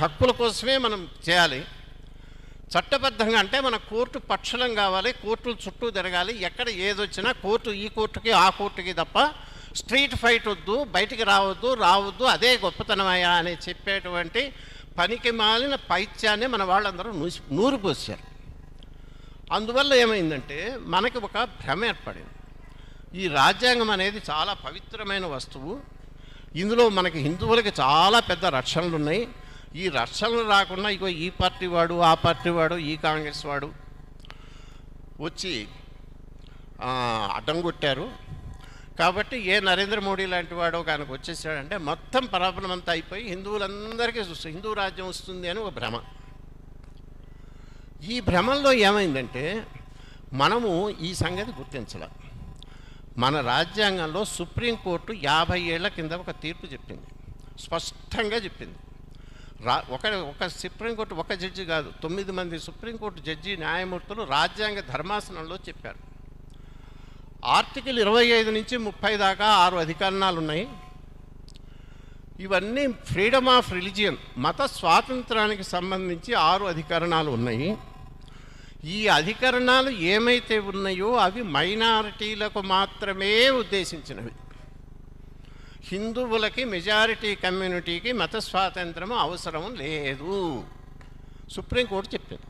హక్కుల కోసమే మనం చేయాలి. చట్టబద్ధంగా అంటే మన కోర్టు పక్షులం కావాలి, కోర్టుల చుట్టూ తిరగాలి. ఎక్కడ ఏదొచ్చినా కోర్టు ఈ కోర్టుకి ఆ కోర్టుకి తప్ప స్ట్రీట్ ఫైట్ వద్దు, బయటికి రావద్దు, అదే గొప్పతనమయ్యా అని చెప్పేటువంటి పనికి మాలిన పైత్యాన్ని మన వాళ్ళందరూ నూరిపోసారు. అందువల్ల ఏమైందంటే మనకి ఒక భ్రమ ఏర్పడింది. ఈ రాజ్యాంగం అనేది చాలా పవిత్రమైన వస్తువు. ఇందులో మనకి హిందువులకి చాలా పెద్ద రక్షణలు ఉన్నాయి. ఈ రక్షణలు రాకుండా ఇగో ఈ పార్టీ వాడు, ఆ పార్టీ వాడు, ఈ కాంగ్రెస్ వాడు వచ్చి అడ్డం కొట్టారు. కాబట్టి ఏ నరేంద్ర మోడీ లాంటి వాడు కనుక వచ్చేసాడంటే మొత్తం ప్రాబ్లం అంతా అయిపోయి హిందువులందరికీ హిందూ రాజ్యం వస్తుంది అని ఒక భ్రమ. ఈ భ్రమంలో ఏమైందంటే మనము ఈ సంగతి గుర్తించాలి. మన రాజ్యాంగంలో సుప్రీంకోర్టు 50 ఏళ్ల కింద ఒక తీర్పు చెప్పింది, స్పష్టంగా చెప్పింది. ఒక సుప్రీంకోర్టు ఒక జడ్జి కాదు, 9 మంది సుప్రీంకోర్టు జడ్జి న్యాయమూర్తులు రాజ్యాంగ ధర్మాసనంలో చెప్పారు. ఆర్టికల్ 25 నుంచి 30 దాకా 6 అధికరణాలు ఉన్నాయి. ఇవన్నీ ఫ్రీడమ్ ఆఫ్ రిలీజియన్, మత స్వాతంత్రానికి సంబంధించి 6 అధికరణాలు ఉన్నాయి. ఈ అధికరణాలు ఏమైతే ఉన్నాయో అవి మైనారిటీలకు మాత్రమే ఉద్దేశించినవి. హిందువులకి, మెజారిటీ కమ్యూనిటీకి మత స్వాతంత్రం అవసరం లేదు సుప్రీంకోర్టు చెప్పింది.